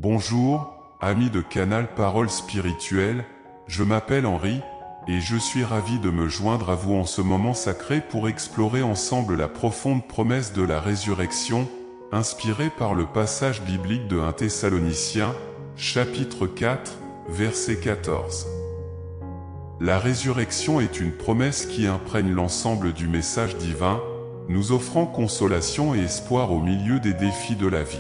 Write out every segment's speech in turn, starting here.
Bonjour, amis de Canal Parole Spirituelle, je m'appelle Henri, et je suis ravi de me joindre à vous en ce moment sacré pour explorer ensemble la profonde promesse de la résurrection, inspirée par le passage biblique de 1 Thessaloniciens, chapitre 4, verset 14. La résurrection est une promesse qui imprègne l'ensemble du message divin, nous offrant consolation et espoir au milieu des défis de la vie.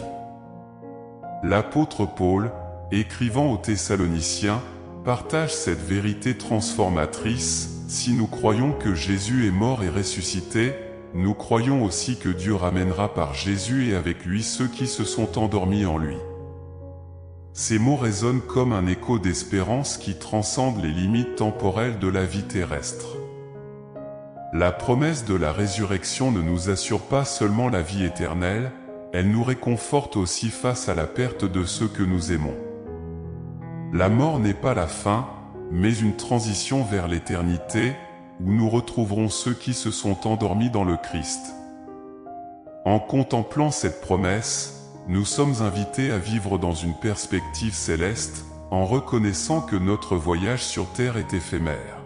L'apôtre Paul, écrivant aux Thessaloniciens, partage cette vérité transformatrice. Si nous croyons que Jésus est mort et ressuscité, nous croyons aussi que Dieu ramènera par Jésus et avec lui ceux qui se sont endormis en lui. Ces mots résonnent comme un écho d'espérance qui transcende les limites temporelles de la vie terrestre. La promesse de la résurrection ne nous assure pas seulement la vie éternelle, elle nous réconforte aussi face à la perte de ceux que nous aimons. La mort n'est pas la fin, mais une transition vers l'éternité, où nous retrouverons ceux qui se sont endormis dans le Christ. En contemplant cette promesse, nous sommes invités à vivre dans une perspective céleste, en reconnaissant que notre voyage sur terre est éphémère.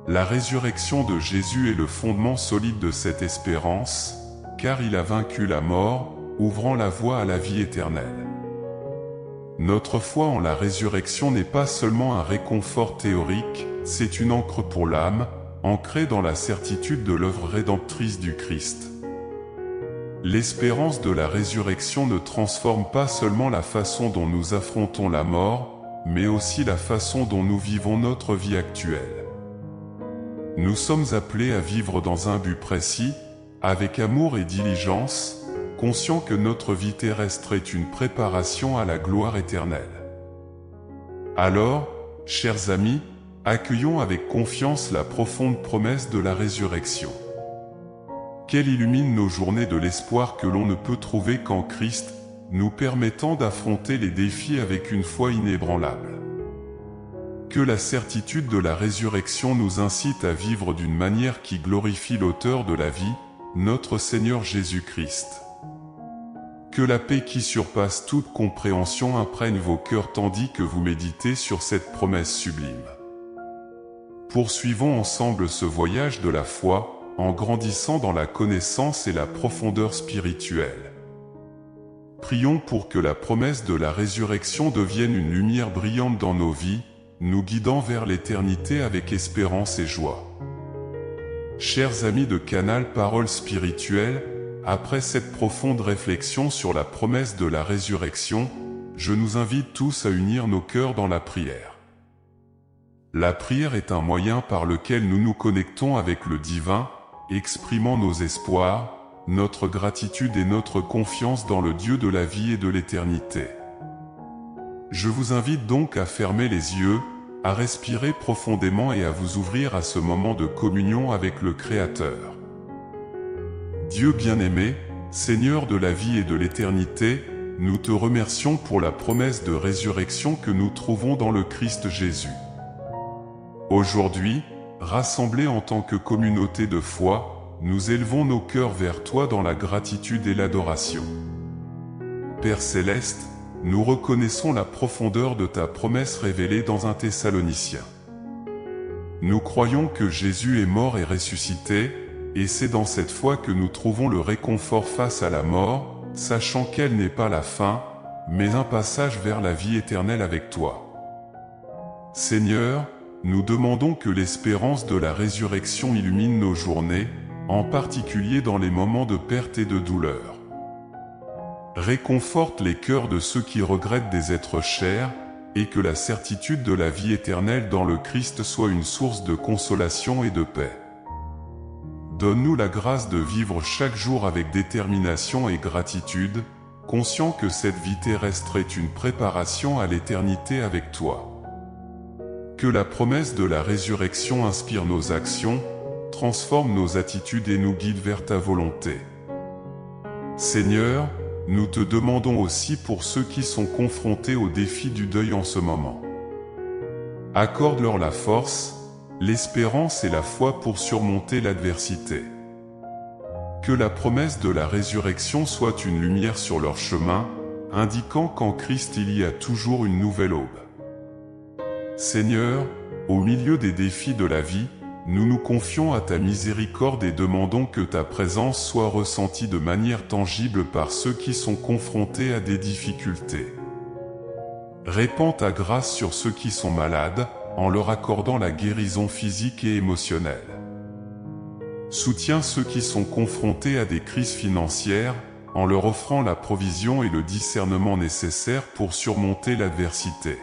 La résurrection de Jésus est le fondement solide de cette espérance, car il a vaincu la mort, ouvrant la voie à la vie éternelle. Notre foi en la résurrection n'est pas seulement un réconfort théorique, c'est une ancre pour l'âme, ancrée dans la certitude de l'œuvre rédemptrice du Christ. L'espérance de la résurrection ne transforme pas seulement la façon dont nous affrontons la mort, mais aussi la façon dont nous vivons notre vie actuelle. Nous sommes appelés à vivre dans un but précis, avec amour et diligence, conscients que notre vie terrestre est une préparation à la gloire éternelle. Alors, chers amis, accueillons avec confiance la profonde promesse de la résurrection. Qu'elle illumine nos journées de l'espoir que l'on ne peut trouver qu'en Christ, nous permettant d'affronter les défis avec une foi inébranlable. Que la certitude de la résurrection nous incite à vivre d'une manière qui glorifie l'auteur de la vie, notre Seigneur Jésus-Christ. Que la paix qui surpasse toute compréhension imprègne vos cœurs tandis que vous méditez sur cette promesse sublime. Poursuivons ensemble ce voyage de la foi, en grandissant dans la connaissance et la profondeur spirituelle. Prions pour que la promesse de la résurrection devienne une lumière brillante dans nos vies, nous guidant vers l'éternité avec espérance et joie. Chers amis de Canal Parole Spirituelle, après cette profonde réflexion sur la promesse de la résurrection, je nous invite tous à unir nos cœurs dans la prière. La prière est un moyen par lequel nous nous connectons avec le divin, exprimant nos espoirs, notre gratitude et notre confiance dans le Dieu de la vie et de l'éternité. Je vous invite donc à fermer les yeux, à respirer profondément et à vous ouvrir à ce moment de communion avec le Créateur. Dieu bien-aimé, Seigneur de la vie et de l'éternité, nous te remercions pour la promesse de résurrection que nous trouvons dans le Christ Jésus. Aujourd'hui, rassemblés en tant que communauté de foi, nous élevons nos cœurs vers toi dans la gratitude et l'adoration. Père céleste, nous reconnaissons la profondeur de ta promesse révélée dans 1 Thessaloniciens. Nous croyons que Jésus est mort et ressuscité, et c'est dans cette foi que nous trouvons le réconfort face à la mort, sachant qu'elle n'est pas la fin, mais un passage vers la vie éternelle avec toi. Seigneur, nous demandons que l'espérance de la résurrection illumine nos journées, en particulier dans les moments de perte et de douleur. Réconforte les cœurs de ceux qui regrettent des êtres chers, et que la certitude de la vie éternelle dans le Christ soit une source de consolation et de paix. Donne-nous la grâce de vivre chaque jour avec détermination et gratitude, conscient que cette vie terrestre est une préparation à l'éternité avec toi. Que la promesse de la résurrection inspire nos actions, transforme nos attitudes et nous guide vers ta volonté. Seigneur, nous te demandons aussi pour ceux qui sont confrontés au défi du deuil en ce moment. Accorde-leur la force, l'espérance et la foi pour surmonter l'adversité. Que la promesse de la résurrection soit une lumière sur leur chemin, indiquant qu'en Christ il y a toujours une nouvelle aube. Seigneur, au milieu des défis de la vie, nous nous confions à ta miséricorde et demandons que ta présence soit ressentie de manière tangible par ceux qui sont confrontés à des difficultés. Répands ta grâce sur ceux qui sont malades, en leur accordant la guérison physique et émotionnelle. Soutiens ceux qui sont confrontés à des crises financières, en leur offrant la provision et le discernement nécessaires pour surmonter l'adversité.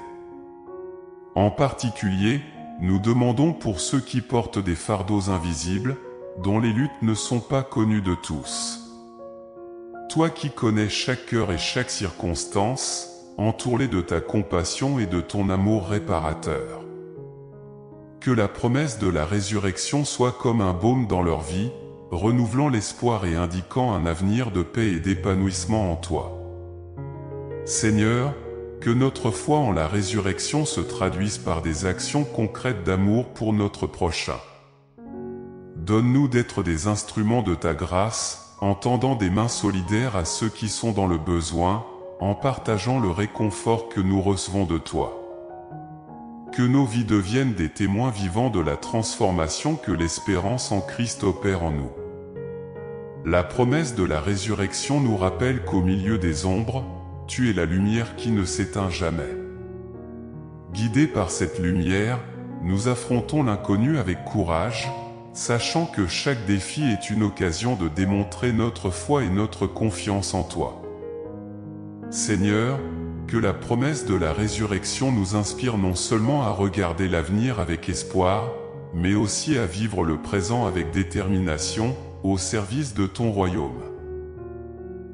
En particulier, nous demandons pour ceux qui portent des fardeaux invisibles, dont les luttes ne sont pas connues de tous. Toi qui connais chaque cœur et chaque circonstance, entoure-les de ta compassion et de ton amour réparateur. Que la promesse de la résurrection soit comme un baume dans leur vie, renouvelant l'espoir et indiquant un avenir de paix et d'épanouissement en toi. Seigneur, que notre foi en la résurrection se traduise par des actions concrètes d'amour pour notre prochain. Donne-nous d'être des instruments de ta grâce, en tendant des mains solidaires à ceux qui sont dans le besoin, en partageant le réconfort que nous recevons de toi. Que nos vies deviennent des témoins vivants de la transformation que l'espérance en Christ opère en nous. La promesse de la résurrection nous rappelle qu'au milieu des ombres, tu es la lumière qui ne s'éteint jamais. Guidés par cette lumière, nous affrontons l'inconnu avec courage, sachant que chaque défi est une occasion de démontrer notre foi et notre confiance en toi. Seigneur, que la promesse de la résurrection nous inspire non seulement à regarder l'avenir avec espoir, mais aussi à vivre le présent avec détermination, au service de ton royaume.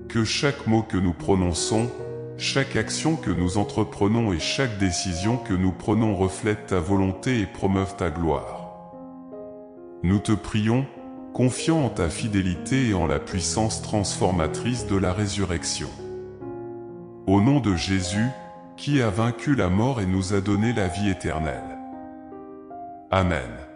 Que chaque mot que nous prononçons, chaque action que nous entreprenons et chaque décision que nous prenons reflète ta volonté et promeuve ta gloire. Nous te prions, confiant en ta fidélité et en la puissance transformatrice de la résurrection. Au nom de Jésus, qui a vaincu la mort et nous a donné la vie éternelle. Amen.